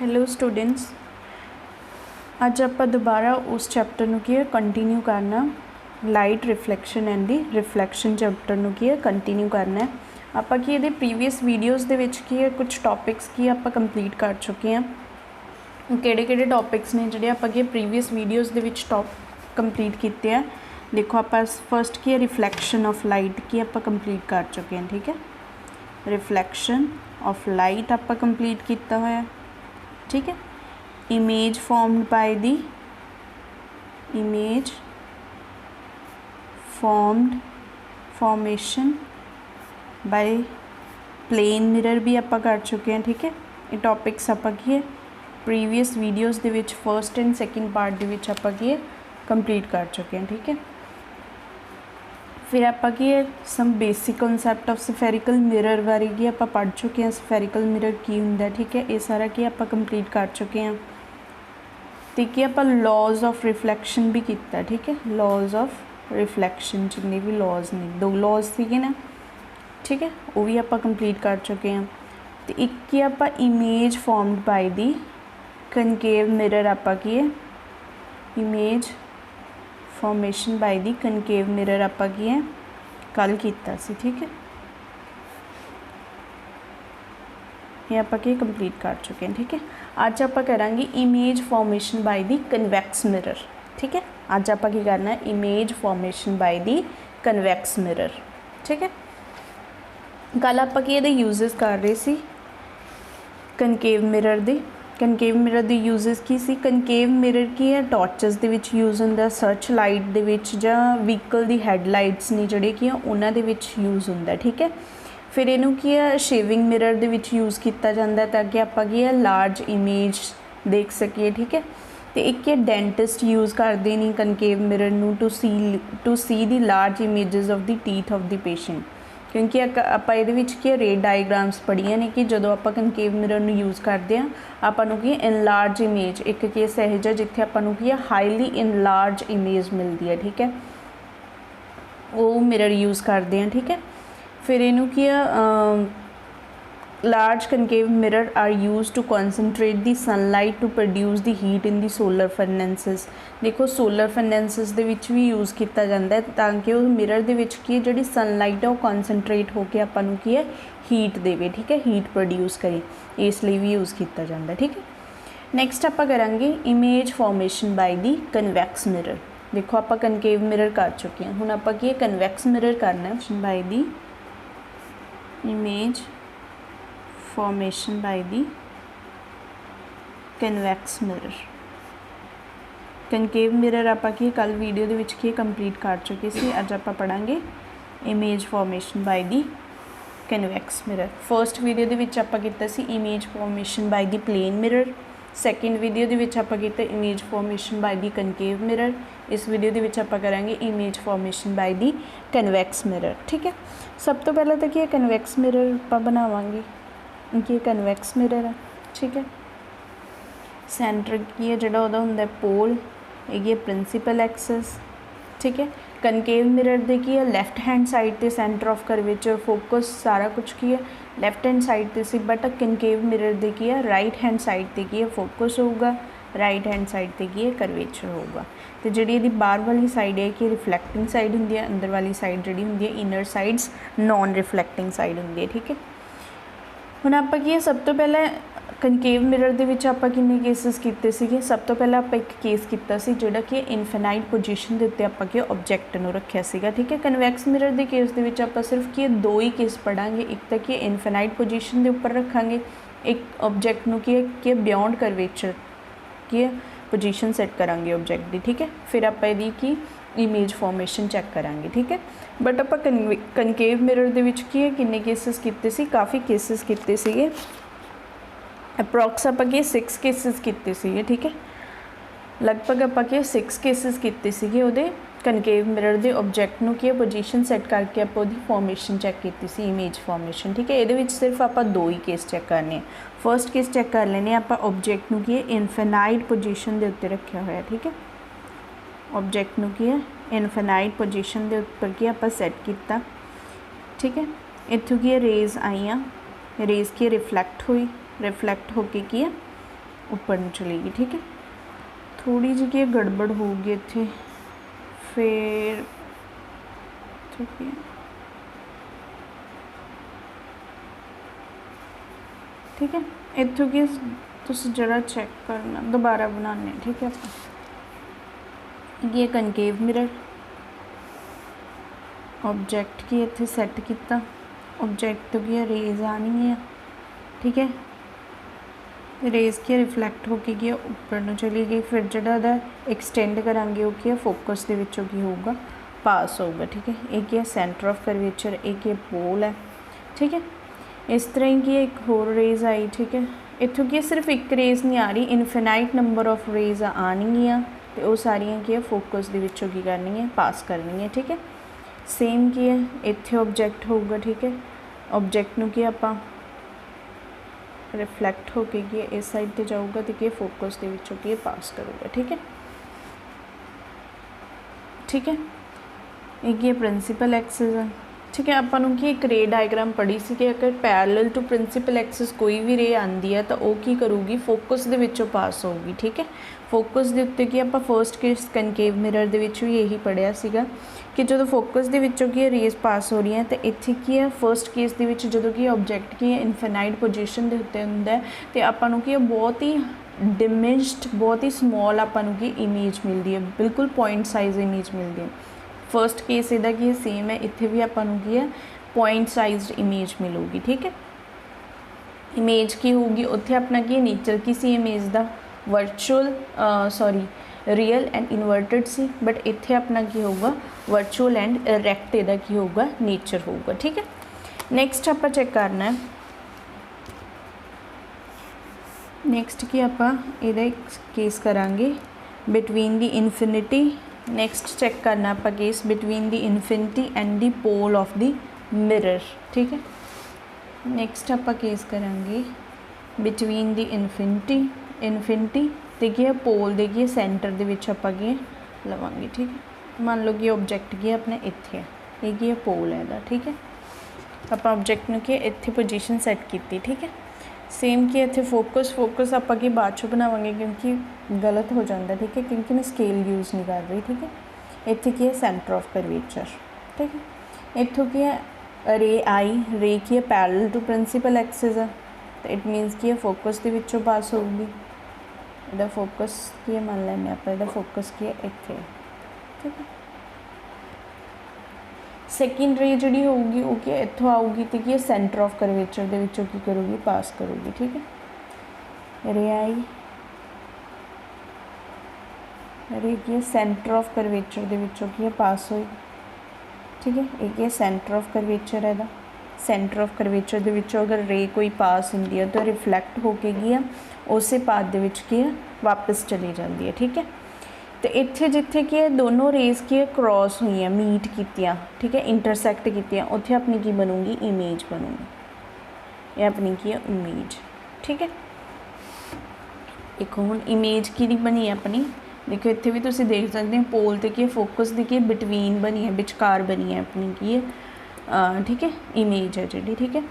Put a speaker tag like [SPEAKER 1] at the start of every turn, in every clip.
[SPEAKER 1] Hello students, अज आप दोबारा उस चैप्टर नूं की है कंटिन्यू करना। Light reflection and the reflection chapter नूं की है कंटिन्यू करना है। आपां की इहदे प्रीवियस वीडियोज़ दे विच की है कुछ टॉपिक्स की आपां कंप्लीट कर चुके हैं। किहड़े-किहड़े टॉपिक्स ने जिहड़े आपां की प्रीवियस वीडियोज़ दे विच कंप्लीट कीते हैं। देखो आपां फस्ट की है रिफ्लैक्शन ऑफ लाइट की आपां कंप्लीट कर चुके हैं। ठीक है, रिफ्लैक्शन ऑफ लाइट आपां कंप्लीट किया होया है। ठीक है, image formed by the image formation by plane mirror भी आप कर चुके हैं। ठीक है, ये टॉपिक्स आप प्रीवियस वीडियोज़ दे विच फर्स्ट एंड सैकेंड पार्ट दे विच आप कंप्लीट कर चुके हैं। ठीक है, फिर आप some basic concept of spherical mirror बारे की आप पढ़ चुके हैं। स्फेरिकल मिरर की हुंदा है। ठीक है, ये सारा की आप कंप्लीट कर चुके हैं। तो कि आप लॉज ऑफ रिफ्लैक्शन भी किया। ठीक है, लॉज ऑफ रिफ्लैक्शन जिन्ने भी लॉज ने, दो लॉज थे ना। ठीक है, वो भी आप कंप्लीट कर चुके हैं। तो एक कि आप image formed by the concave mirror आप image formation by the concave mirror आप कल किया सी। ठीक है, ये आप कंप्लीट कर चुके हैं। ठीक है, अज आप करांगे image formation by the convex mirror. ठीक है, अज आप करना है image formation by the convex mirror. ठीक है, कल आप यूजेस कर रहे सी कनकेव मिरर दे। कनकेव मिरर के यूजेस की सी। कनकेव मिरर की है टॉर्चस दे विच यूज होंदा, सर्च लाइट दे विच जां व्हीकल दी हैडलाइट्स ने जिहड़े कि उन्हां दे विच यूज होंदा। ठीक है, फिर इनू की है शेविंग मिरर दे विच यूज़ किया जाता ताकि आप लार्ज इमेज देख सकीए। ठीक है, तो एक डेंटिस्ट यूज़ करते नहीं कनकेव मिरर नू to see the large images of the teeth of the patient. क्योंकि आप ये रे डायग्राम्स पढ़िया ने कि जो आप कनकेव मिरर नू यूज़ करते हैं आपू की इनलार्ज इमेज, एक केस यह जा जिथे आपू की हाईली इनलार्ज इमेज मिलती है। ठीक है, वो मिरर यूज़ करते हैं। ठीक है, फिर इनू की large concave mirror are used to concentrate the sunlight to produce the heat in the solar furnaces. देखो सोलर फर्नेंसिस दे विच भी यूज़ किया जाता है ताकि उस मिरर दे विच की जिहड़ी सनलाइट है वो कॉन्सनट्रेट होकर आपां की है हीट देवे। ठीक है, हीट प्रोड्यूस करे, इसलिए भी यूज़ किया जाता है। ठीक है, नैक्सट आप करांगे image formation by the convex mirror. देखो आप कनकेव मिरर कर चुके हैं, हुण आप कन्वैक्स मिरर करना है bye the image formation by the convex mirror. Concave mirror आप कल वीडियो दे विच की कंप्लीट कर चुके सी। अज आप पढ़ांगे image formation by the convex mirror. First video दे विच आप कीता सी image formation by the plane mirror. Second video दे विच आप कीता image formation by the concave mirror. इस वीडियो दे विच आप करांगे image formation by the convex mirror. ठीक है, सब तो पहले तो कि कन्वैक्स मिरर आप बनावांगे कि कन्वैक्स मिरर है। ठीक है, सेंटर की है जो होंगे पोल, ये प्रिंसीपल एक्सिस। ठीक है, कनकेव मिरर दे की है लैफ्ट हैंड साइड ते सेंटर ऑफ करवेचर फोकस सारा कुछ की है लैफ्ट हैंड साइड ते सी, बट कनकेव मिरर दे की है राइट हैंड साइड ते की है फोकस होगा, राइट हैंड साइड ते की है करवेचर होगा। तो जी बाहर वाली साइड है कि रिफ्लैक्टिंग साइड होंगी है, अंदर वाली साइड जी होंगी है इनर साइड्स नॉन रिफ्लैक्टिंग साइड होंगी है। ठीक है, हुण आप सब तो पहले कनकेव मिरर दे विच आपां किन्ने केसिस कीते सीगे। सब तो पहले आप एक केस किया सी जिहड़ा कि इनफिनाइट पोजीशन दे उत्ते आपां ऑब्जैक्ट नूं रखिया सीगा। ठीक है, कन्वैक्स मिरर दे केस दे विच आपां सिर्फ कि दो ही केस पढ़ांगे, एक तो कि इनफिनाइट पोजीशन दे उपर रखांगे, एक ऑब्जैक्ट नूं कि बियॉन्ड करवेचर की पोजीशन सैट करांगे ऑब्जैक्ट दी। ठीक है, फिर आप इहदी की इमेज फॉर्मेशन चैक करांगे। ठीक है, बट आप कनकेव मिरर दे विच की किन्ने केसिस कीते सी, काफ़ी केसिस कीते सीगे, अप्रॉक्स आप 6 केसिस कीते सीगे। ठीक है, लगभग आप 6 केसिस कीते सीगे उहदे कनकेव मिरर दे ऑब्जैक्ट नूं की पोजीशन सैट करके आप उहदी फॉर्मेशन चैक कीती सी, इमेज फॉर्मेशन। ठीक है, ये विच सिर्फ आप दो ही केस चैक करने। फर्स्ट केस चैक कर लेने आप ऑब्जैक्ट नूं की इनफिनाइट पोजीशन दे उत्ते रखिया होया। ठीक है, ऑब्जैक्ट नूं की इनफिनाइट पोजीशन दे उपर की आप सैट किया। ठीक है, इत्थों की रेज आईयां, रेज की रिफ्लैक्ट हुई, रिफ्लैक्ट होके की ऊपर ਨੂੰ चलेगी। ठीक है, थोड़ी जी की गड़बड़ होगी इत्थे, फिर ठीक है ठीक है इत्थों की तुम जरा चेक करना, दोबारा बनाने। ठीक है, ये कनकेव मिरर ऑब्जेक्ट की इत्थे सैट किया, ऑब्जेक्ट तो की रेज आनी है। ठीक है, रेज की रिफ्लैक्ट होके की ऊपर ਨੂੰ चली गई, फिर जो एक्सटेंड करांगे वो की फोकस के विचों की होगा पास होगा। ठीक है, एक है सेंटर ऑफ करवेचर, एक ये पोल है। ठीक है, इस तरह की एक होर रेज आई। ठीक है, इत्थों की सिर्फ एक रेज नहीं आ रही, इनफिनाइट नंबर ऑफ रेज आनिया तो वो सारिया की फोकस के विचों की करनी है, पास करनी है। ठीक है, सेम की है इत्थे ऑब्जेक्ट होगा। ठीक है, ऑब्जेक्ट नूं की आपां रिफ्लैक्ट होके कि इस साइड पे जाऊगा तो कि फोकस के विचों कि पास करूँगा। ठीक है, ठीक है, एक ये प्रिंसीपल एक्सिस है। ठीक है, आपां नूं कि एक रे डायग्राम पढ़ी सी कि अगर पैरेलल टू प्रिंसीपल एक्सिस कोई भी रे आती है तो वो की करूँगी, फोकस के विचों पास होगी। ठीक है, फोकस के उत्ते कि आपां फर्स्ट केस कनकेव मिरर दे विच भी यही पढ़िया सीगा कि जो फोकस के विचों की रेज पास हो रही है तो इत्थे की है फर्स्ट केस के विच जो कि ऑब्जेक्ट की इनफिनाइट पोजीशन के उत्ते हुंदा है तो आपां नूं कि बहुत ही डिमिनिश्ड, बहुत ही स्मॉल आपां नूं की इमेज मिलती है, बिल्कुल पॉइंट साइज इमेज मिलती है। फर्स्ट केस इहदा की सेम है, इत्थे भी आपां नूं की है पॉइंट साइज्ड इमेज मिलूगी। ठीक है, इमेज की होगी उत्थे अपना की नेचर की सी इमेज दा virtual sorry real and inverted सी, बट इत्थे अपना की होगा वर्चुअल एंड इरैक्ट, इहदा की होगा नेचर होगा। ठीक है, नैक्सट आपां चेक करना है, नैक्सट की आपां इहदा केस करांगे between the infinity. Next check करना आप case between the infinity and the pole of the mirror. ठीक है, नैक्सट आप केस करांगे बिटवीन द इनफिनिटी देखिए पोल देखिए सेंटर दे विच आपां की लवांगे। ठीक है, मान लो कि ऑब्जेक्ट की अपने इत्थे है, ये की पोल है इहदा। ठीक है, आपां ऑब्जेक्ट नूं की इत्थे पोजीशन सैट की। ठीक है, सेम कि इत्थे फोकस आपां की बाद चों बनावांगे क्योंकि गलत हो जाता। ठीक है, क्योंकि मैं स्केल यूज़ नहीं कर रही। ठीक है, इत्थे की है सेंटर ऑफ करवेचर। ठीक है, इत्थों की है रे आई, रे की है पैरेलल टू प्रिंसीपल एक्सिस है तो इट मीनस कि फोकस के विचों पास होगी। इहदा फोकस की है, मान लैंदे आपां इहदा फोकस की है इत्थे। ठीक है, सैकेंड रे जी होगी वो क्या इत्थों आऊगी तो कि सेंटर ऑफ करवेचर के विचों की करूँगी, पास करूँगी। ठीक है, रे आई, रे की सेंटर ऑफ करवेचर के विचों की पास हुई। ठीक है, एक है सेंटर ऑफ करवेचर है, सेंटर ऑफ करवेचर के विचों अगर रे कोई पास होंगी है तो रिफ्लैक्ट होके की है उस पाथ के विच की है वापस चली जाती है। ठीक है, तो इत्थे जिथे कि दोनों रेज की क्रॉस हुई हैं, मीट कीतियां। ठीक है, इंटरसैक्ट कीतियां, उत्थे अपनी की बनूगी इमेज बनूगी, ये अपनी की है इमेज। ठीक है, एक हुण इमेज की बनी है अपनी, देखो इत्थे भी तुसीं देख सकते हो पोल ते की फोकस दी की बिटवीन बनी है, विचकार बनी है अपनी की है। ठीक है, इमेज है जी। ठीक है,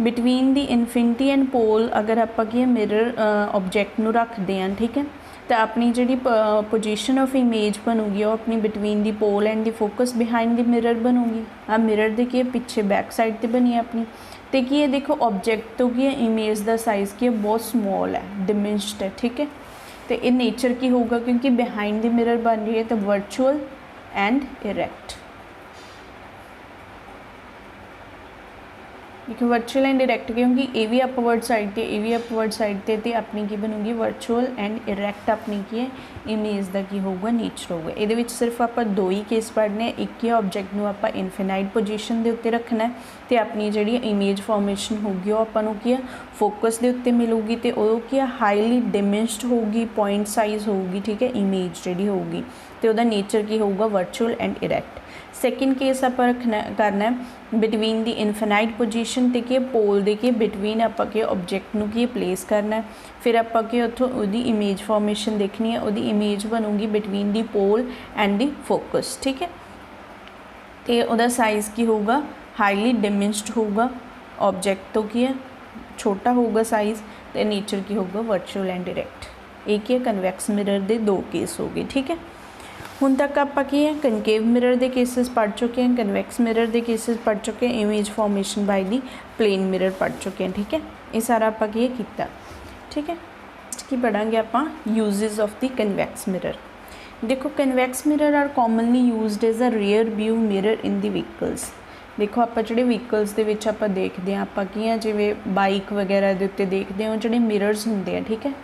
[SPEAKER 1] between the infinity and pole अगर आपां की मिरर ऑब्जेक्ट नूं रखते हैं। ठीक है, तो अपनी जी पोजीशन ऑफ इमेज बनूगी वो अपनी between the pole and the focus behind the mirror बनूगी। हाँ, मिरर दे की पिछे बैक साइड ते बनी है अपनी, तो की है देखो ऑब्जेक्ट तो की इमेज का साइज़ की बहुत स्मॉल है, डिमिनिश्ड है। ठीक है, तो ये नेचर की होगा क्योंकि बिहाइंड द मिरर बन रही है तो वर्चुअल एंड इरैक्ट। देखो वर्चुअल एंड इरैक्ट क्योंकि ये भी अपवर्ड साइड पे, ये भी अपवर्ड साइड पे तो अपनी की बनूगी वर्चुअल एंड इरैक्ट अपनी की है इमेज का की होगा नेचर होगा। ये सिर्फ आप दो ही केस पढ़ने, एक ही ऑब्जेक्ट नूं आपां इनफिनाइट पोजीशन के उत्ते रखना है तो अपनी जी इमेज फॉर्मेशन होगी वो आपां की है फोकस के उत्ते मिलूगी तो वो की हाईली डिमिनिश्ड होगी, पॉइंट साइज होगी। ठीक है, इमेज जी होगी तो वह नेचर की होगा वर्चुअल एंड इरैक्ट। सैकेंड केस आप रखना करना है बिटवीन द इनफिनाइट पोजीशन ते के पोल दे के बिटवीन आपां के ऑब्जेक्ट नूं की प्लेस करना है, फिर आपां के उत्थों उहदी इमेज फॉर्मेशन देखनी है, उहदी इमेज बनूगी between the pole and the focus. ठीक है, तो उहदा साइज़ की होगा हाईली डिमिनिश्ड होगा ऑब्जेक्ट तो की है छोटा होगा साइज़, तो नेचर की होगा वर्चुअल एंड डायरैक्ट। एक ही कन्वैक्स मिरर के 2 केस हो गए। ठीक है, हुण तक आपां की है कनकेव मिरर के केसिस पढ़ चुके हैं, कन्वैक्स मिरर के केसिस पढ़ चुके हैं, image formation by the plane mirror पढ़ चुके हैं। ठीक है, ये सारा आपां की कीता। ठीक है, की पढ़ांगे आपां uses of the convex mirror. देखो convex mirror are commonly used as a rear view mirror in the vehicles. देखो आप जिहड़े व्हीकल्स दे विच आपां देखदे हां, आपां की जिवें बाइक वगैरह दे उत्ते देखदे हो जिहड़े मिरर्स हुंदे आ, ठीक है,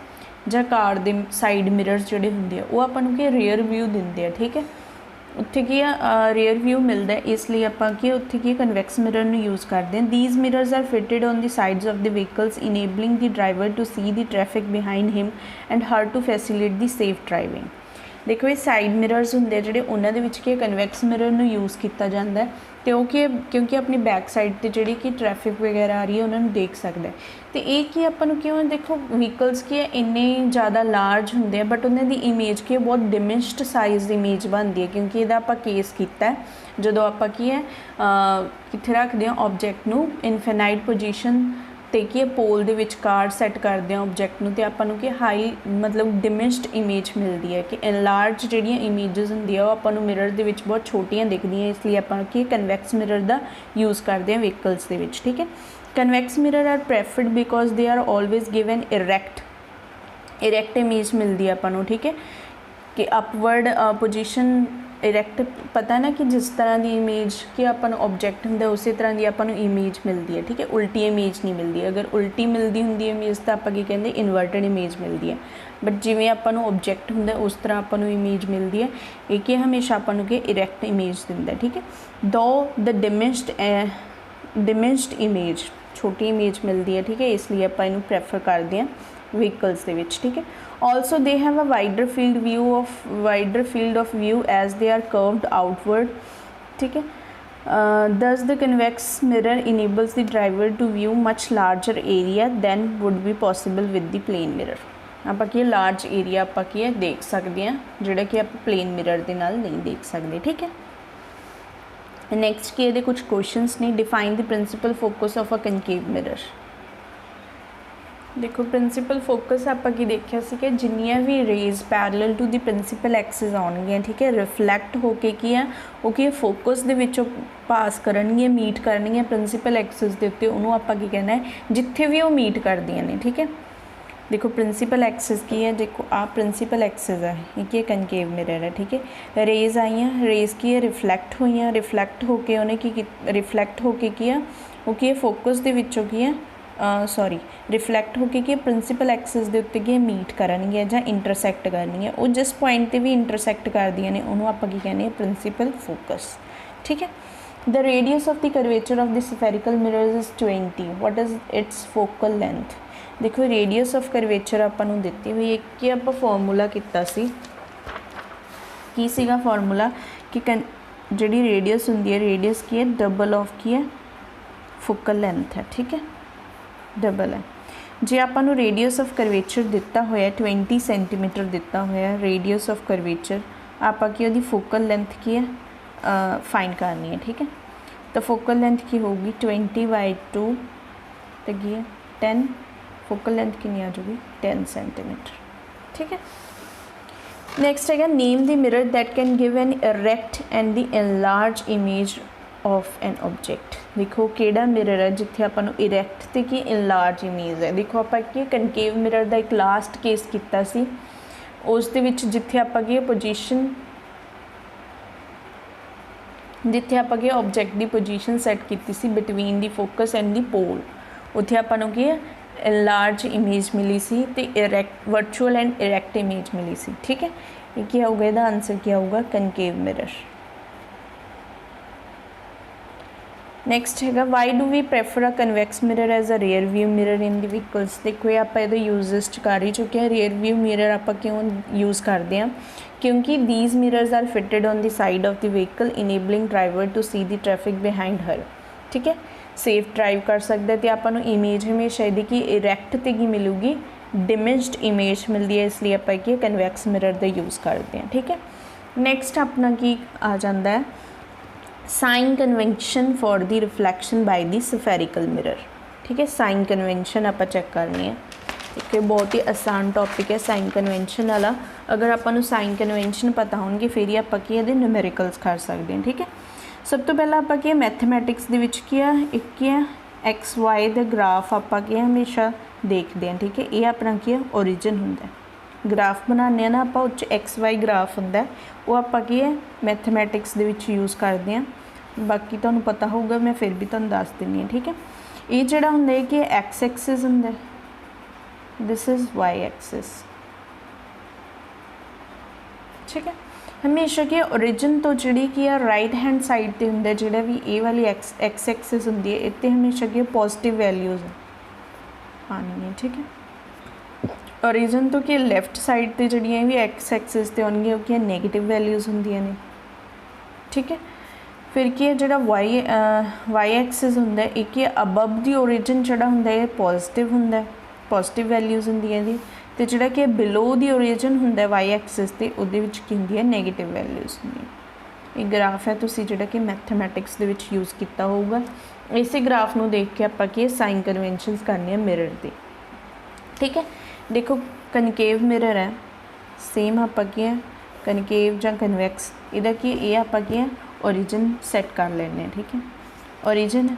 [SPEAKER 1] ਜਾਂ ਕਾਰ ਦੇ ਸਾਈਡ ਮਿਰਰਸ ਜਿਹੜੇ ਹੁੰਦੇ ਆ ਉਹ ਆਪਾਂ ਨੂੰ ਕੀ ਰੀਅਰ ਵਿਊ ਦਿੰਦੇ ਆ। ਠੀਕ ਹੈ, ਉੱਥੇ ਕੀ ਆ ਰੀਅਰ ਵਿਊ ਮਿਲਦਾ, ਇਸ ਲਈ ਆਪਾਂ ਕੀ ਉੱਥੇ ਕੀ ਕਨਵੈਕਸ ਮਿਰਰ ਨੂੰ ਯੂਜ਼ ਕਰਦੇ ਹਾਂ। These mirrors are fitted on the sides of the vehicles enabling the driver to see the traffic behind him and her to facilitate the safe driving. देखो ये साइड मिररस होंगे जोड़े उन्होंने कि convex mirror में use किया जाता है, तो क्योंकि अपनी बैक साइड पर जी कि ट्रैफिक वगैरह आ रही है उन्होंने देख सकता है। तो ये कि अपन क्यों देखो व्हीकल्स की इन्ने ज़्यादा लार्ज होंगे बट उन्होंने इमेज की बहुत डिमिश्ड साइज़ इमेज बनती है, क्योंकि यदा आप केस किया जो आप की है कितने रखते हैं ऑब्जैक्ट में इनफिनाइट पोजीशन तो कि पोल के विचकार सैट करते हैं ऑब्जैक्ट में, तो आपको कि हाई मतलब डिमिश्ड इमेज मिलती है कि एनलार्ज जिहड़ियां इमेजिज होंदियां वो आपां नूं मिरर दे विच बहुत छोटियां दिखदियां, इसलिए आपां कि कन्वैक्स मिरर का यूज़ करते हैं व्हीकल्स दे विच। ठीक है, convex mirror are preferred because they are always given erect image मिलती है आपां नूं। ठीक है, कि अपवर्ड पोजीशन इरैक्ट पता ना कि जिस तरह की इमेज कि अपन ऑब्जैक्ट होंगे उस तरह की अपन इमेज मिलती है। ठीक है, उल्टी इमेज नहीं मिलती, अगर उल्टी मिलती होंगी इमेज तो आप कहते इनवर्टेड इमेज मिलती है, बट जिमें अपन ऑब्जैक्ट होंगे उस तरह अपन इमेज मिलती है, एक हमेशा अपन के इरैक्ट इमेज दिंदा है। ठीक है, दो द डिमिश्ड इमेज छोटी इमेज मिलती है। ठीक है, इसलिए आप इनू प्रैफर करते हैं व्हीकल्स के विच। ठीक है, also they have a wider field of view as they are curved outward. ठीक है, thus the convex mirror enables the driver to view much larger area than would be possible with the plane mirror. आप large area आप देख सकते हैं जोड़ा कि आप प्लेन मिरर के नाल नहीं देख सकते। ठीक है, नैक्सट की ये कुछ क्वेश्चंस ने define the principal focus of a concave mirror. देखो प्रिंसिपल फोकस आप देखा सी कि जिन्नियां भी rays parallel to the principal axis आउणगियां, ठीक है, रिफ्लैक्ट होके की है वो कि फोकस दे विचों पास करनगियां मीट करनगियां प्रिंसिपल एक्सिस के उत्ते, उन्होंने आप की कहना है जिथे भी वो मीट करदियां ने। ठीक है, देखो प्रिंसिपल एक्सिस की है, देखो आप प्रिंसिपल एक्सिस है ये कनकेव मिरर है। ठीक है, रेज आई हैं, रेज की है रिफ्लैक्ट हुई हैं, रिफ्लैक्ट होके उन्हें की रिफ्लैक्ट होके की है वो कि फोकस दे विचों की है रिफ्लैक्ट होके कि प्रिंसिपल एक्सिस के उत्ते की मीट करनगियां जां इंटरसैक्ट करनगियां, वो जिस पॉइंट पर भी इंटरसैक्ट करदियां ने उन्होंने आप की कहने प्रिंसिपल फोकस। ठीक है, the radius of the curvature of the spherical mirror is 20, what is its focal length. देखो रेडियस ऑफ कर्वेचर आपां नूं दित्ती हुई एक कि आप फॉर्मूला किया की सीगा फॉर्मूला कि जिहड़ी रेडियस हुंदी है रेडियस की है डबल ऑफ की है फोकल लेंथ है। ठीक है, डबल है। जे आपां नूं रेडियस ऑफ कर्वेचर दिता होया 20 सेंटीमीटर दिता होया रेडियस ऑफ कर्वेचर, आपां की उहदी फोकल लेंथ की है फाइंड करनी है। ठीक है, तो फोकल लेंथ की होगी 20/2 तो की है 10, फोकल लेंथ कितनी आ जाएगी 10 सेंटीमीटर। ठीक है, नैक्सट है name the mirror that can give an erect and the enlarge image of an object. देखो केड़ा मिरर है जिथे आपां नूं इरैक्ट ते की एनलार्ज इमेज है। देखो आपां की कनकेव मिरर का एक लास्ट केस किया सी, उस दे विच जिथे आपां की पोजीशन जिथे आपां की ऑब्जैक्ट की पोजीशन सैट की सी between the focus and the pole, उत्थे आपां नूं की लार्ज इमेज मिली सी ते erect virtual and erect image मिली सी। ठीक है, ये क्या होगा, इसका आंसर क्या होगा कनकेव मिरर। नैक्सट है why do we prefer a convex mirror as a rear view mirror in the vehicles. देखो ये आप यूजेस कर ही चुके हैं। रियर व्यू मिरर आप क्यों यूज़ करते हैं, क्योंकि these mirrors are fitted on the side of the vehicle enabling driver to see the traffic behind her. ठीक है, सेफ ड्राइव कर सकता है, तो आपको इमेज हमेशा यदि इरैक्ट ते की मिलूगी डिमिश्ड इमेज मिलती है, इसलिए आप कन्वैक्स मिरर का यूज़ करते हैं। ठीक है, नैक्सट अपना की आ जाता है sign convention for the reflection by the spherical mirror. ठीक है। साइन कन्वेंशन आप चैक करनी है, ठीक है। बहुत ही आसान टॉपिक है साइन कन्वेंशन वाला। अगर आपको साइन कन्वेंशन पता होंगे फिर ही आप न्यूमेरिकल्स कर सकते हैं, ठीक है। सब तो पहला आप मैथमैटिक्स के एक की है एक्स वाई का ग्राफ आप हमेशा देखते हैं, ठीक है। ये अपना की है ओरिजिन होंगे, ग्राफ बनाने ना आप उस एक्स वाई ग्राफ होंगे वो आप मैथमैटिक्स के यूज़ करते हैं। बाकी तो पता होगा, मैं फिर भी तुहानूं दस दिनी है, ठीक है। ये जोड़ा होंगे कि एक्स एक्सिस होंगे, दिस इज़ वाई एक्सिस, ठीक है। हमेशा कि ओरिजिन तो जी की राइट हैंड साइड पर होंगे जोड़ा भी ए वाली एक्स एक्सिस होंगी है, इतने हमेशा कि पॉजिटिव वैल्यूज़ आनी है, ठीक है। ओरिजिन तो कि लैफ्ट साइड पर जड़ियाँ भी एक्स एक्सिस ते आउणगियां वो नैगेटिव वैल्यूज़ होंदियां ने, ठीक है। फिर की है जो वाई एक्सिस होंगे एक अबव दी ओरिजिन जोड़ा होंगे पॉजिटिव होंगे, पॉजिटिव वैल्यूज़ होंदियां दी, तो जोड़ा कि बिलो दी ओरिजिन होंगे वाई एक्सिस ते उहदे विच की होंदी है नैगेटिव वैल्यूज़ होंदी। एक ग्राफ है तुसीं जोड़ा कि मैथमैटिक्स दे विच यूज़ किया होगा। इस ग्राफ नूं देख के आपां साइन कन्वेंशनस करने मिरर दी, ठीक है। देखो कनकेव मिरर है, सेम आप कनकेव या कन्वैक्स इहदा की ये आप ओरिजिन सैट कर लेने, ठीक है। ओरिजिन है,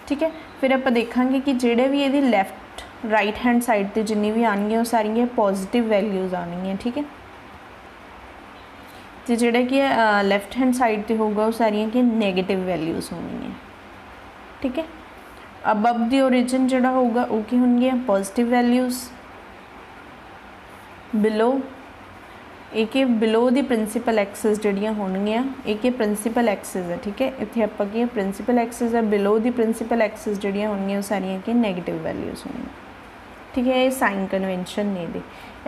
[SPEAKER 1] ठीक है। फिर आप देखांगे कि जेडे भी ये लैफ्ट राइट हैंड साइड पर जिन्नी भी आएंगे वो सारिया पॉजिटिव वैल्यूज़ आनी, ठीक है। तो जोड़ा कि लैफ्ट हैंड साइड पर होगा वो सारिया कि नैगेटिव वैल्यूज़ होनी है, ठीक है। अबव दी ओरिजिन जोड़ा होगा वो की होंगे पॉजिटिव वैल्यूज़, बिलो एक बिलो दी प्रिंसीपल एक्सिस जड़ियाँ होणगियां एक प्रिंसीपल एक्सिस है, ठीक है। इत्थे आपां की प्रिंसीपल एक्सिस है, बिलो दी प्रिंसीपल एक्सिस जड़ियाँ होणगियां सारियां की नैगेटिव वैल्यूज़ होंगी, ठीक है। ये साइन कन्वेंशन ने दे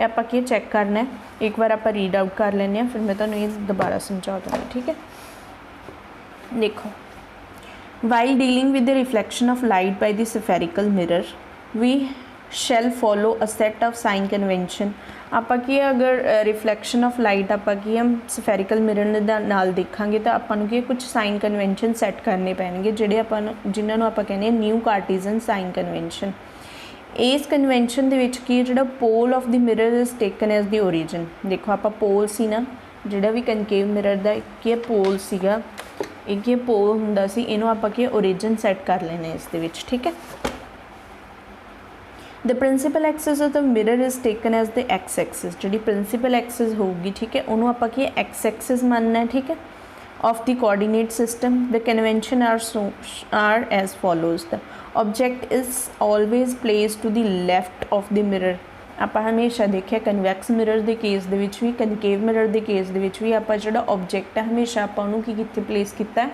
[SPEAKER 1] आपां की चैक करना है, एक बार आप रीड आउट कर लें फिर मैं तुहानूं ये दोबारा समझा दूँगी, ठीक है। देखो while dealing with the reflection of light by the spherical mirror we shall follow a set of sign convention. आपां की अगर रिफ्लैक्शन ऑफ लाइट आपां की हम स्फेरिकल मिरर नाल देखांगे तो आपां नूं कुछ साइन कन्वेंशन सैट करने पैणगे जिहड़े आपां जिन्हां नूं आपां कहने न्यू कार्टीजन साइन कन्वेंशन। इस कन्वेंशन दे विच की जिहड़ा pole of the mirror is taken as the origin. देखो आपां पोल सी ना जिहड़ा भी कनकेव मिरर दा एक पोल सीगा, एक पोल हुंदा सी, इहनूं आपां की ओरिजिन सैट कर लेने इस दे विच, ठीक है। The principal axis of the mirror is taken as the x axis, जी प्रिंसीपल एक्सिस होगी, ठीक है, उन्होंने आप एक्स एक्सिस मानना है, ठीक है, of the coordinate system. The convention are as follows, the object is always place to the left of the mirror. आप हमेशा देखिए कन्वैक्स मिरर के केस दे विच भी कनकेव मिरर के केस दे विच भी आप जो ऑब्जेक्ट है हमेशा आप कित्थे प्लेस किया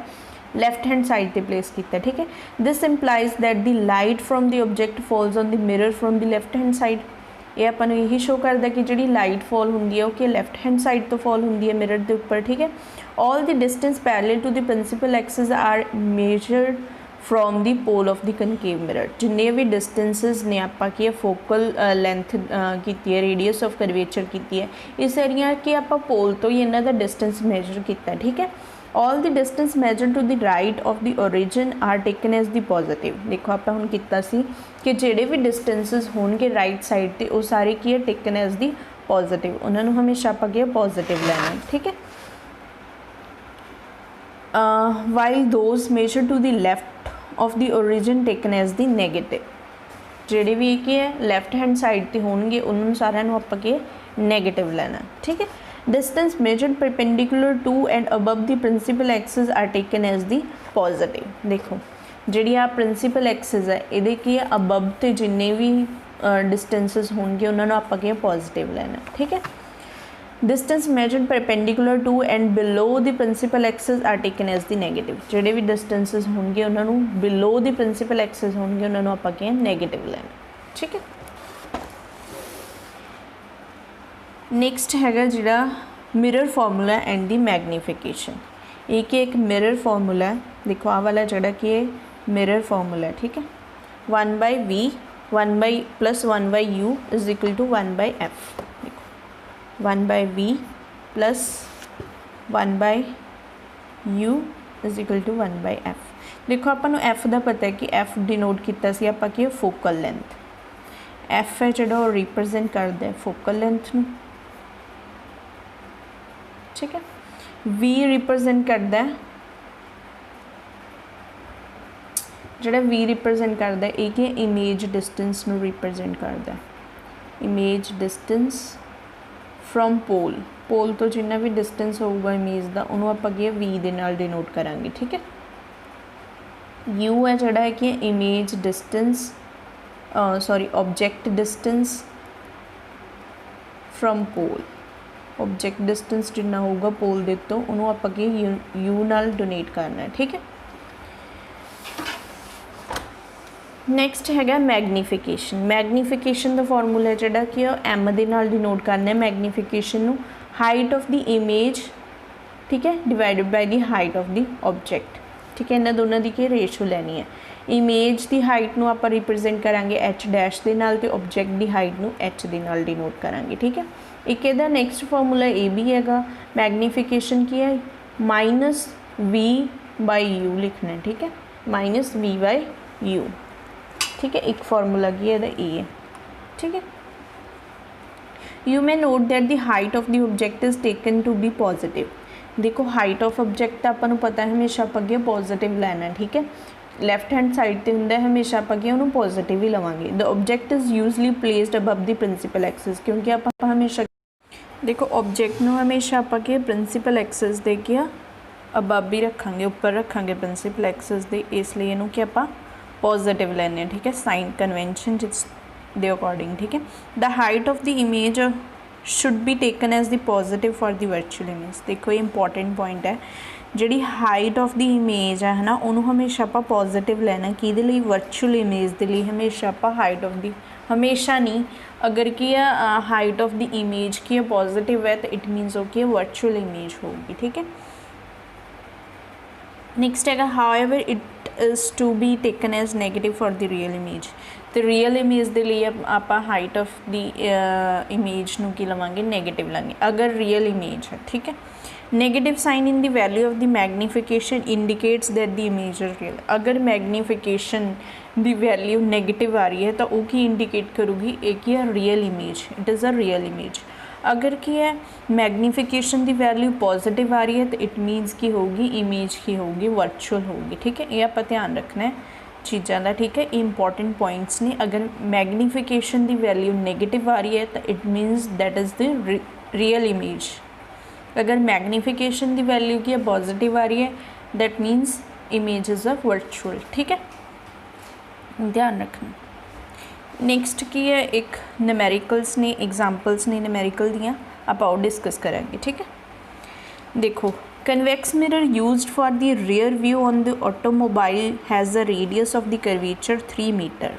[SPEAKER 1] लैफ्ट हैंड साइड पर प्लेस किया, ठीक है। This implies that the light from the object falls on the mirror from the left hand side. ये अपन यही शो करता कि जी लाइट फॉल होंगी है वो लैफ्ट हैंड साइड तो फॉल होंगी है मिरर के उपर, ठीक है। All the distance parallel to the principal axis are measured from the pole of the concave mirror. जिन्ने भी डिस्टेंसिस ने आप फोकल लेंथ की है, रेडियस ऑफ कर्वेचर की है, ये सारिया कि आप पोल तो ही इन्हों का डिस्टेंस मेजर किया, ठीक है। All the distance measure to the right of the origin are taken as the positive. देखो आप हम किया कि जोड़े भी डिस्टेंसिस होंगे राइट साइड पर वो सारे की है टेकन एज द पॉजिटिव, उन्होंने हमेशा आप पॉजिटिव लेना, ठीक है। While those measure to the left of the origin taken as the negative. जोड़े भी की है लैफ्ट हैंड साइड पर होंगे उन्होंने सारे आप नैगेटिव लेना, ठीक है। Distance measured perpendicular to and above the principal axis are taken as the positive. देखो जी आ प्रिंसीपल एक्सिस है ये की अबव तो जिन्ने भी डिस्टेंसिस होंगे उन्होंने आप पॉजिटिव लेना, ठीक है। Distance measured perpendicular to and below the principal axis are taken as the negative. जोड़े भी डिस्टेंसिस होंगे उन्होंने बिलो द प्रिंसीपल एक्सिस होंगे उन्होंने आप नैगेटिव लेना, ठीक है। नैक्सट हैगा जिहड़ा mirror formula and the magnification. एक मिरर फॉर्मूला है, देखो आ वाला जोड़ा कि मिरर फॉर्मूला है, ठीक है। 1/v 1 plus 1/u is equal to 1/f। देखो 1/v plus 1/u is equal to 1/f। देखो आपां नूं एफ का पता है कि एफ डिनोट किया सी आपां की फोकल लेंथ, एफ है जो रिप्रजेंट करता है फोकल लेंथ नूं, ठीक है। वी रिप्रजेंट करता है जोड़ा वी रिप्रजेंट करता है ये कि इमेज डिस्टेंस नूं रिप्रजेंट करता है, इमेज डिस्टेंस फ्रॉम पोल, पोल तो जिन्ना भी डिस्टेंस होगा इमेज का उन्होंने आपां की वी दे नाल डिनोट करांगे, ठीक है। यू है जोड़ा है कि image distance sorry object distance from pole, object distance जिन्ना होगा पोल दे तो उन्होंने आपां की यू नाल डोनेट करना है, ठीक है। नैक्सट है मैगनीफिकेशन, मैगनीफिकेशन का फॉर्मूला जोड़ा कि एम दे नाल डिनोट करना है मैगनीफिकेशन नूं, हाइट ऑफ द इमेज, ठीक है, divided by the height of the object, ठीक है। इन्हां दोनों की रेशो लैनी है, इमेज की हाइट नूं आपां रिप्रजेंट करांगे एच डैश दे नाल ते ऑब्जेक्ट की हाइट नूं एच दे नाल डिनोट करांगे, ठीक है। एक इहदा नैक्सट फॉर्मूला ये भी है, मैगनीफिकेशन की है माइनस वी बाई यू लिखना है, ठीक है, माइनस वी बाई यू, ठीक है। एक फॉर्मूला की है ए, ठीक है। You may note that the height of the object is taken to be positive, देखो हाइट ऑफ ऑब्जेक्ट आपको पता है हमेशा आप पॉजिटिव लैना, ठीक है। लैफ्ट हैंड साइड पर होंगे हमेशा आप उन्होंने पॉजिटिव ही लवांगे। The object is usually placed above the principal axis, क्योंकि आप हमेशा देखो ऑब्जेक्ट में हमेशा आप प्रिंसीपल एक्सिस दे के अबव ही रखांगे, उपर रखांगे प्रिंसीपल एक्सिस दे, इसलिए इनू कि आप पॉजिटिव लैने, ठीक है, साइन कन्वेंशन जिस दे अकॉर्डिंग, ठीक है। The height of the image should be taken as the positive for the virtual image, देखो ये इंपॉर्टेंट पॉइंट है, जी हाइट ऑफ द इमेज है ना उन्होंने हमेशा आप पॉजिटिव लैना, कि वर्चुअल इमेज के लिए हमेशा आप हाइट ऑफ द, हमेशा नहीं, अगर की हाइट ऑफ द इमेज की पॉजिटिव है तो इट मीनस हो कि वर्चुअल इमेज होगी, ठीक है। नैक्सट है however it is to be taken as negative for the real image, तो रियल इमेज के लिए आप हाइट ऑफ द इमेज नूं की लवांगे नैगेटिव लांगे, अगर रियल इमेज है, ठीक है। Negative sign in the value of the magnification indicates that the image is real, अगर मैगनीफिकेशन दी वैल्यू नेगेटिव आ रही है तो वो की इंडिकेट करूँगी एक ही है real image, it is a real image. अगर की है मैगनीफिकेशन की वैल्यू पॉजिटिव आ रही है तो इट मीनस की होगी इमेज की होगी वर्चुअल होगी, ठीक है। ये आप ध्यान रखना है चीज़ों का, ठीक है, इंपॉर्टेंट पॉइंट्स ने। अगर मैगनीफिकेशन की वैल्यू नेगेटिव आ रही है तो it मीनस that is the real image, अगर मैगनीफिकेशन की वैल्यू की पॉजिटिव आ रही है that मीनस image is a virtual, ठीक है, ध्यान रखना। नैक्सट की है एक न्यूमेरिकल्स ने, एग्जाम्पल्स ने न्यूमेरिकल दियाँ आप और डिस्कस करेंगे, ठीक है। देखो convex mirror used for the rear view on the automobile has a radius of the curvature 3 metre,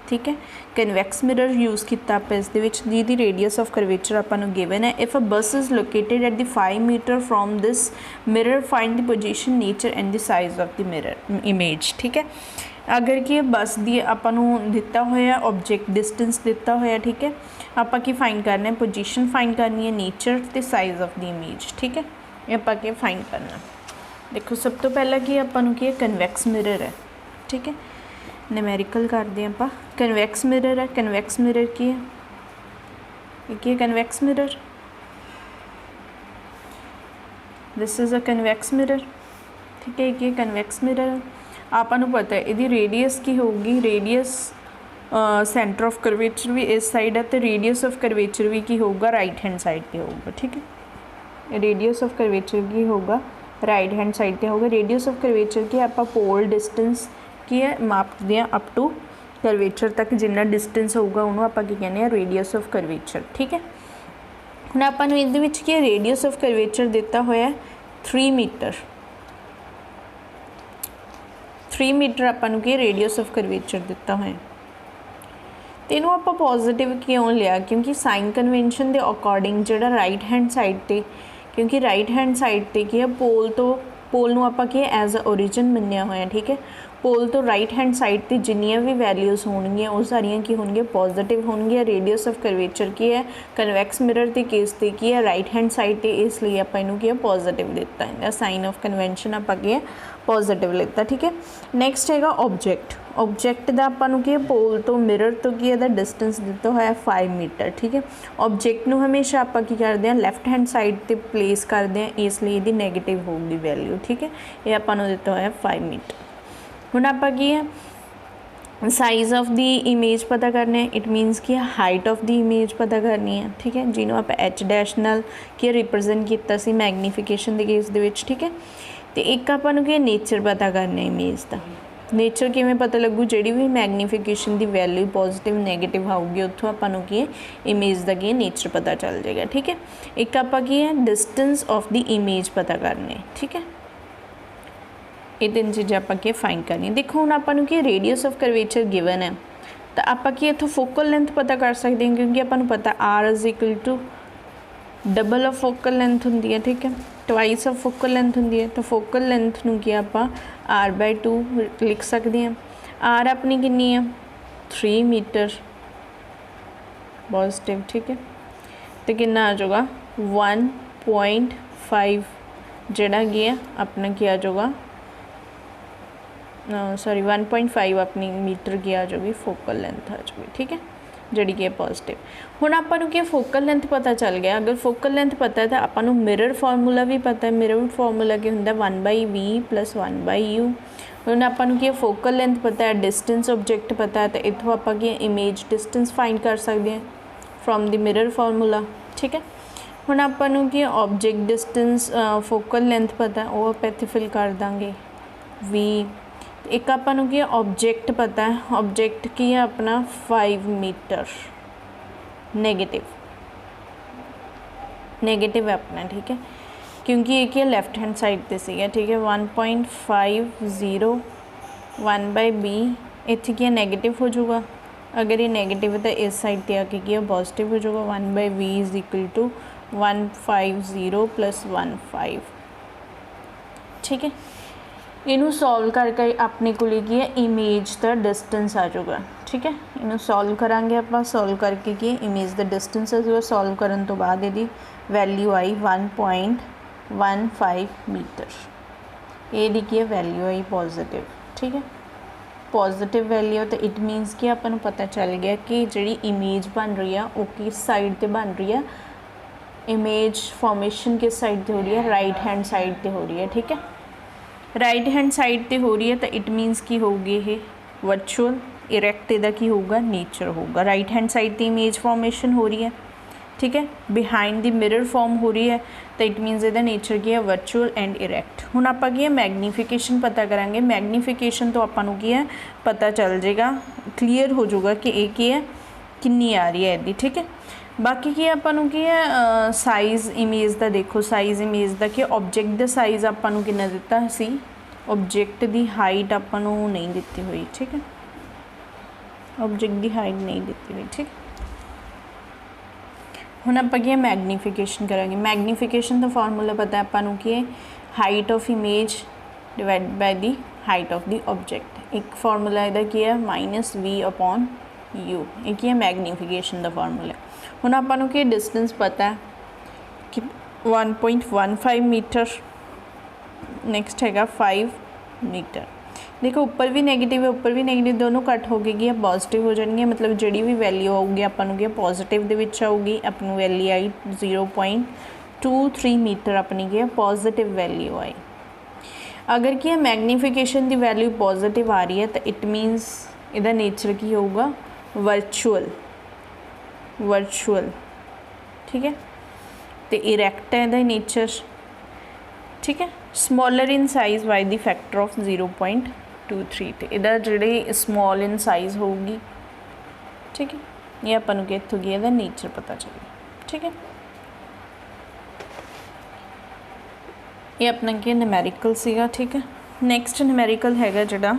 [SPEAKER 1] ठीक है। कन्वेक्स मिरर यूज़ किया आप इस जिहदी रेडियस ऑफ कर्वेचर आपको गिवन है। If a bus is located at the 5 metre from this mirror find the position nature and the size of the mirror image, ठीक है। अगर कि बस दी आपको दिता होया ऑब्जेक्ट डिस्टेंस दिता होया, ठीक है, आप फाइंड करना है पोजीशन फाइंड करनी है, नेचर तो साइज ऑफ द इमेज, ठीक है, ये आप फाइंड करना। देखो सब तो पहला कि आपको कन्वैक्स मिरर है, ठीक है, न्यूमेरिकल करते हैं आप। कन्वैक्स मिरर है, कन्वैक्स मिरर की है convex mirror, this is a convex mirror, ठीक है, ये कन्वैक्स मिरर आपको पता है यदि रेडियस की होगी, रेडियस सेंटर ऑफ कर्वेचर भी इस साइड है तो रेडियस ऑफ कर्वेचर भी की होगा राइट हैंड साइड पे होगा, ठीक है, रेडियस ऑफ कर्वेचर की होगा राइट हैंड साइड पे होगा। रेडियस ऑफ कर्वेचर की आप पोल डिस्टेंस की है मापते हैं अप टू कर्वेचर तक जिन्ना डिस्टेंस होगा उन्होंने आप कहने हैं रेडियस ऑफ कर्वेचर, ठीक है। हुण आपां नूं इहदे विच की रेडियस ऑफ कर्वेचर दिता होया 3 मीटर, 3 मीटर आपां की रेडियस ऑफ कर्वेचर दिता होया, तो इनू आप पॉजिटिव क्यों लिया, क्योंकि साइन कन्वेंशन के अकॉर्डिंग जो राइट हैंड साइड पर, क्योंकि राइट हैंड साइड पर की है पोल तो पोल नूं आपां की एज अ ओरिजिन मन्निया होया, ठीक है, पोल तो राइट हैंड साइड ते जिन्नियां भी वैल्यूज़ होणगियां वो सारियां की होणगियां पॉजिटिव होणगियां। रेडियस ऑफ कर्वेचर की है कन्वैक्स मिरर के केस ते की है राइट हैंड साइड ते, इसलिए आपां इहनूं की है पॉजिटिव लिता है, साइन ऑफ कन्वेंशन आपां की है पॉजिटिव लिता। ठीक है, नैक्सट हैगा ऑब्जैक्ट। ऑब्जैक्ट का आपां की पोल तो मिरर तो की है डिस्टेंस दिता होया 5 मीटर। ठीक है, ऑब्जैक्ट नूं हमेशा आपां की करते हैं लैफ्ट हैंड साइड ते प्लेस करते हैं, इसलिए इहदी नैगेटिव होगी वैल्यू। ठीक है, ये आपां नूं दिता होया 5 मीटर। हुण आपां की है साइज़ ऑफ दी इमेज पता करने, इट मीनस कि हाइट ऑफ दी इमेज पता करनी है। ठीक है, जिन्हों आप एच डैश नाल की रिप्रजेंट किया सी मैगनीफिकेशन के केस दे विच। ठीक है, तो एक आपां की नेचर पता करना इमेज का। नेचर किवें पता लगू, जिहड़ी भी मैगनीफिकेशन की वैल्यू पॉजिटिव नैगेटिव आऊगी उत्थों आपां की है इमेज का की नेचर पता चल जाएगा। ठीक है, एक आपां की है डिस्टेंस ऑफ द इमेज पता करने। ठीक है, ये 3 चीज़ें आपां की फाइंड करनी। देखो हुण आपां की रेडियस ऑफ कर्वेचर गिवन है तो आपां की इत्थों फोकल लेंथ पता कर सकते हैं, क्योंकि आपां नूं पता R is equal to double of focal length होंदी है। ठीक है, ट्वाइस ऑफ फोकल लेंथ होंदी है, तो फोकल लेंथ नूं की आपां r/2 लिख सकते हैं। आर अपनी कितनी है 3 मीटर पॉजिटिव। ठीक है, तो कितना आ जाएगा 1.5 जिहड़ा कि है अपना क्या आ जाएगा, सॉरी 1.5 अपनी मीटर की आ जाएगी फोकल लेंथ आ जाएगी। ठीक है, जी कि पॉजिटिव। हुण आपां नूं क्या फोकल लेंथ पता चल गया, अगर फोकल लेंथ पता है तो आपां नूं मिरर फॉर्मूला भी पता है। मिरर फॉर्मूला क्या हुंदा 1/v + 1/u। हुण आपां नूं क्या फोकल लेंथ पता है, डिस्टेंस ऑब्जेक्ट पता है, तो इत्थों आपां की इमेज डिस्टेंस फाइंड कर सकते हैं फ्रॉम द मिरर फॉर्मूला। ठीक है, हुण आपां नूं क्या ऑब्जेक्ट डिस्टेंस फोकल लेंथ पता है, वो आपां इत्थे फिल कर देंगे v। एक आपां नूं क्या ऑब्जेक्ट पता है, ऑब्जेक्ट की है अपना 5 मीटर नेगेटिव है अपना। ठीक है, क्योंकि ये क्या लेफ्ट हैंड साइड पे सीगा। ठीक है, 1.50 1/b इत्थे क्या नेगेटिव हो जाऊगा, अगर ये नेगेटिव है तो इस साइड पे आके क्या पॉजिटिव हो जाएगा। 1/v = 150 + 1.5। ठीक है, इनू सॉल्व करके अपने को की है इमेज का डिस्टेंस आ जाऊगा। ठीक है, इनू सॉल्व करांगे आप, सॉल्व करके की इमेज का डिस्टेंस आ जाऊगा। सॉल्व करने तो बाद यदि वैल्यू आई 1.15 मीटर, ये की है वैल्यू आई पॉजिटिव। ठीक है, पॉजिटिव वैल्यू तो इट मीनस कि आपको पता चल गया कि जी इमेज बन रही है वो किस साइड पर बन रही है, इमेज फॉर्मेशन किस साइड पर हो रही है, राइट हैंड साइड पर हो रही है। ठीक है, राइट हैंड साइड पे हो रही है तो इट मीनस की होगी ये वर्चुअल, इरैक्ट इहदा की होगा नेचर होगा। राइट हैंड साइड पे इमेज फॉर्मेशन हो रही है। ठीक है, बिहाइंड द मिरर फॉर्म हो रही है तो इट मीनस इहदा नेचर की है वर्चुअल एंड इरैक्ट। हुण आपां की है मैगनीफिकेशन पता करांगे। मैगनीफिकेशन तो आपां नूं की है पता चल जाएगा, क्लीयर हो जाऊगा कि ये की है कितनी आ रही है इहदी। ठीक है, बाकी की आपां नूं की है साइज़ इमेज का। देखो साइज़ इमेज का कि ऑब्जेक्ट का साइज़ आपां नूं कितना दिता सी, ऑब्जेक्ट की हाइट आपां नूं नहीं दिती हुई। ठीक है, ऑब्जेक्ट की हाइट नहीं दिती हुई। ठीक, हुण आपां की मैगनीफिकेशन करांगे। मैगनीफिकेशन का फॉर्मूला पता है आपां नूं कि height of image divide by the height of the object. एक फॉर्मूला इहदा की है -v/u, एक है मैगनीफिकेशन का फॉर्मूला। हुण आपां नूं कि डिस्टेंस पता है कि 1.15 मीटर, नैक्सट हैगा 5 मीटर। देखो ऊपर भी नैगेटिव है ऊपर भी नैगेटिव, दोनों कट हो गई पॉजिटिव हो जाएगी, मतलब जी भी वैल्यू आऊगी आपां नूं पॉजिटिव दे विच आऊगी। अपनी वैल्यू आई 0.23 मीटर अपनी की पॉजिटिव वैल्यू आई। अगर की मैगनीफिकेशन की वैल्यू पॉजिटिव आ रही है तो इट मीनस इहदा नेचर की होगा वर्चुअल। ठीक है, तो इरैक्ट है इहदा नेचर। ठीक है, smaller in size by the factor of 0.23, तो इहदा जिहड़ी स्मॉल इन साइज़ होगी। ठीक है, ये आपां नूं इत्थों की इहदा नेचर पता चलेगा। ठीक है, ये अपना की न्यूमेरिकल सीगा। ठीक है, नैक्सट न्यूमेरिकल हैगा जिहड़ा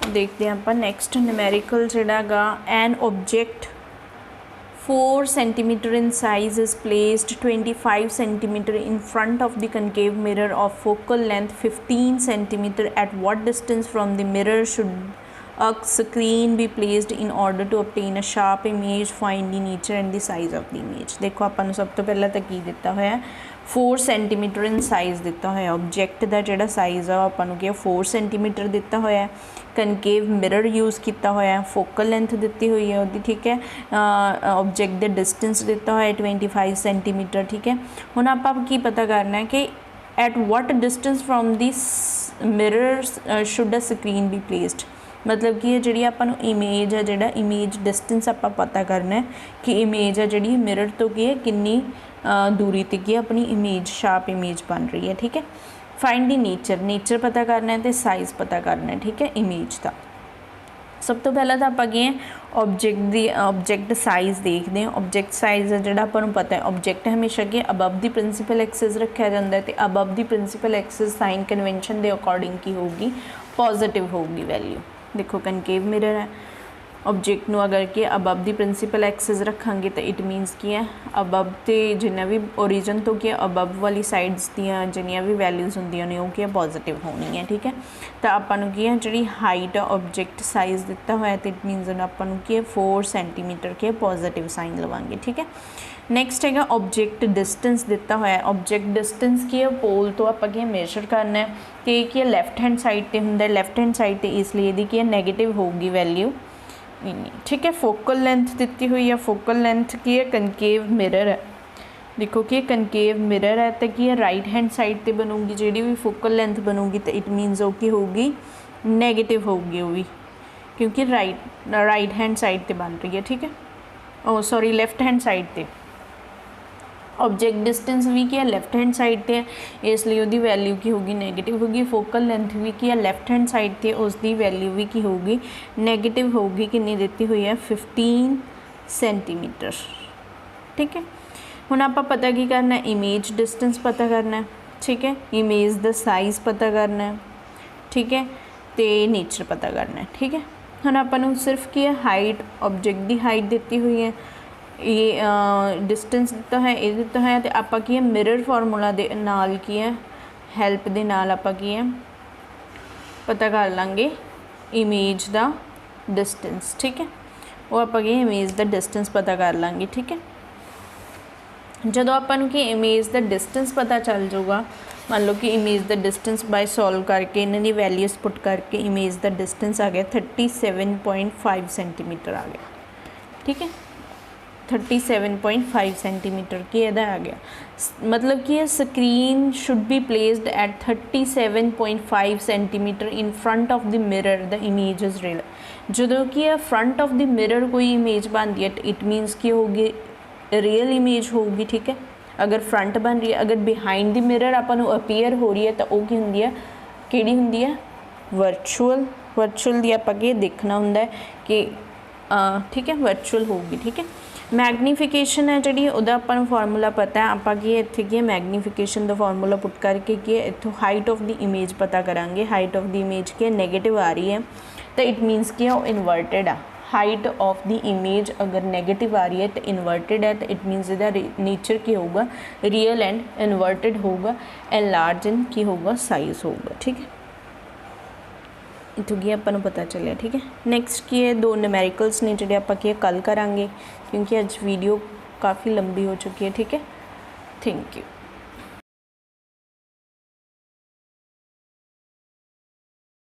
[SPEAKER 1] देखते हैं आप। नैक्सट न्यूमेरिकल जिहड़ा गा an object 4 centimeter in size is placed 25 centimeter in front of the concave mirror of focal length 15 centimeter, at what distance from the mirror should a screen be placed in order to obtain a sharp image? Find the nature and the size of the image। देखो अपन सब तो पहला तो की दिता होया 4 centimetre in size दिता होया, ऑब्जेक्ट का जिहड़ा साइज़ आ अपन क्या 4 सेंटीमीटर दिता होया, कनकेव मिरर यूज़ किया होया, फोकल लेंथ दी हुई है उसकी, ठीक है। ऑब्जेक्ट का डिस्टेंस दिता होया 25 सेंटीमीटर, ठीक है। हुण आपां की पता करना है कि at what distance from this mirror should a screen be placed, मतलब कि जी अपन इमेज है जोड़ा इमेज डिस्टेंस आप पता करना है कि इमेज है जी मिरर तो की है किन्नी दूरी तक की अपनी इमेज शार्प इमेज बन रही है, ठीक है। फाइंड दी नेचर, नेचर पता करना है तो साइज़ पता करना है, ठीक है, इमेज का। सब तो पहला तो आप ऑब्जेक्ट साइज़ देखते हैं। ऑब्जेक्ट साइज़ है जोड़ा अपन पता है ऑब्जेक्ट हमेशा कि अबव दी प्रिंसीपल एक्सिस रखा जाता है, तो above the principal axis sign convention के अकॉर्डिंग की होगी पॉजिटिव होगी वैल्यू। देखो कनकेव मिरर है, ऑब्जेक्ट नू अगर कि अबव दी प्रिंसीपल एक्सिस रखांगे तो इट मीनस की है अबव ते जिन्ना भी ओरिजिन तो क्या अबव वाली साइड्स दियाँ जिन्नियां भी वैल्यूज़ होंदियां ने वो क्या पॉजिटिव होनी है, ठीक है। तो आपां की है जी हाइट ऑब्जेक्ट साइज़ दिता होया तो इट मीनस आपां की 4 सेंटीमीटर के पॉजिटिव साइन लवांगे, ठीक है। नैक्सट है ऑब्जेक्ट डिस्टेंस दिता होया, ऑब्जेक्ट डिस्टेंस की है पोल तो आप मेजर करना है कि क्या लैफ्ट हैंड साइड पर होंगे, लैफ्ट हैंड साइड पर इसलिए यदि क्या नैगेटिव होगी वैल्यू, ठीक है। फोकल लेंथ दी हुई है, फोकल लेंथ की है कनकेव मिरर है, देखो कि कनकेव मिरर है तो की है राइट हैंड साइड पर बनूगी जी भी फोकल लेंथ बनूगी तो इट मीनस वो की होगी नैगेटिव होगी वो भी, क्योंकि राइट हैंड साइड पर बन रही है, ठीक है। ओ सॉरी लैफ्ट हैंड साइड पर ऑब्जेक्ट डिस्टेंस भी क्या लैफ्ट हैंड साइड पे है इसलिए उसकी वैल्यू की होगी नैगेटिव होगी। फोकल लेंथ भी क्या लैफ्ट हैंड साइड पे उसकी वैल्यू भी की होगी नैगेटिव होगी, कितनी दी हुई है 15 सेंटीमीटर, ठीक है। हुण आप पता की करना है इमेज डिस्टेंस पता करना है, ठीक है, इमेज द साइज़ पता करना है, ठीक है, तो नेचर पता करना है, ठीक है। हुण आपां सिर्फ की है हाइट ऑब्जेक्ट की हाइट दी हुई है, ये डिस्टेंस दिता है ये दिता है तो आप की है मिरर फॉर्मूला दे नाल की है हैल्प दे नाल आप की है पता कर लांगे इमेज दा डिस्टेंस, ठीक है। वो आप इमेज दा डिस्टेंस पता कर लांगे, ठीक है। जदों आपां कि इमेज दा डिस्टेंस पता चल जाऊगा, मान लो कि इमेज दा डिस्टेंस बाय सॉल्व करके इन्हां दी वैल्यूज़ पुट करके इमेज दा डिस्टेंस आ गया 37.5 सेंटीमीटर आ गया, ठीक है। 37.5 सेंटीमीटर की इहदा आ गया, मतलब कि screen should be placed at 37.5 centimetre in front of the mirror the image is real. जो कि फ्रंट ऑफ द मिरर कोई इमेज बनती है इट मीनस की होगी रियल इमेज होगी, ठीक है। अगर फ्रंट बन रही है, अगर बिहाइंड द मिरर आपां अपीयर हो रही है तो वो की होंदी है किहड़ी होंदी है वर्चुअल, वर्चुअल दी आपां की देखना होंदा है कि ठीक है वर्चुअल होगी, ठीक है। मैगनीफिकेशन है जी उदा अपन फार्मूला पता है, आप इत्थे की मैगनीफिकेशन का फार्मूला पुट करके की इत्थों हाइट ऑफ द इमेज पता करांगे। हाइट ऑफ द इमेज की नैगेटिव आ रही है तो इट मीनस कि वो इन्वर्टेड आ। हाइट ऑफ द इमेज अगर नैगेटिव आ रही है तो इन्वर्टेड है तो इट मीनस इसका नेचर की होगा रियल एंड इन्वर्टेड होगा, एनलार्ज एंड की होगा साइज होगा, ठीक है। इतों की अपन पता चलिए, ठीक है। नैक्सट की है 2 न्यूमेरिकल्स ने जो आप कल करांगे क्योंकि अज वीडियो काफ़ी लंबी हो चुकी है, ठीक है। Thank you.